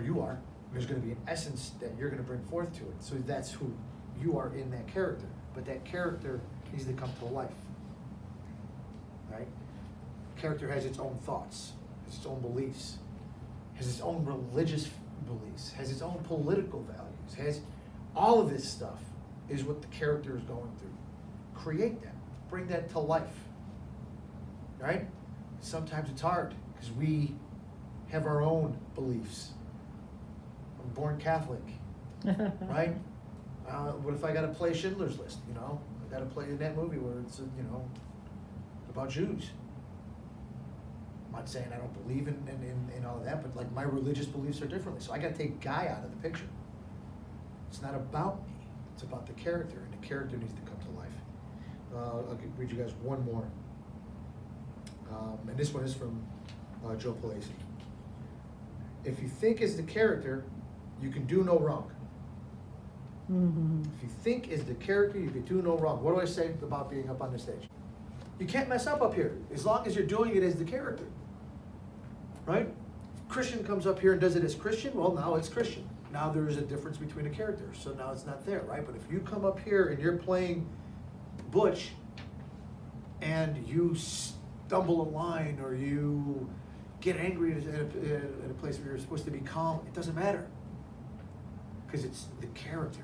you are. There's going to be an essence that you're going to bring forth to it. So that's who you are in that character. But that character needs to come to life. Right? Character has its own thoughts, has its own beliefs, has its own religious beliefs, has its own political values, has all of this stuff is what the character is going through. Create that. Bring that to life. Right? Sometimes it's hard because we have our own beliefs. I'm born Catholic, right? What if I got to play Schindler's List? You know, I got to play in that movie where it's about Jews. I'm not saying I don't believe in all of that, but like my religious beliefs are differently. So I got to take Guy out of the picture. It's not about me. It's about the character, and the character needs to come to life. I'll read you guys one more. And this one is from Joe Palacci. If you think as the character, you can do no wrong. Mm-hmm. If you think as the character, you can do no wrong. What do I say about being up on the stage? You can't mess up here, as long as you're doing it as the character. Right? If Christian comes up here and does it as Christian, well, now it's Christian. Now there is a difference between the characters, so now it's not there, right? But if you come up here and you're playing Butch, and you stumble a line, or you get angry at a place where you're supposed to be calm, it doesn't matter. Because it's the character.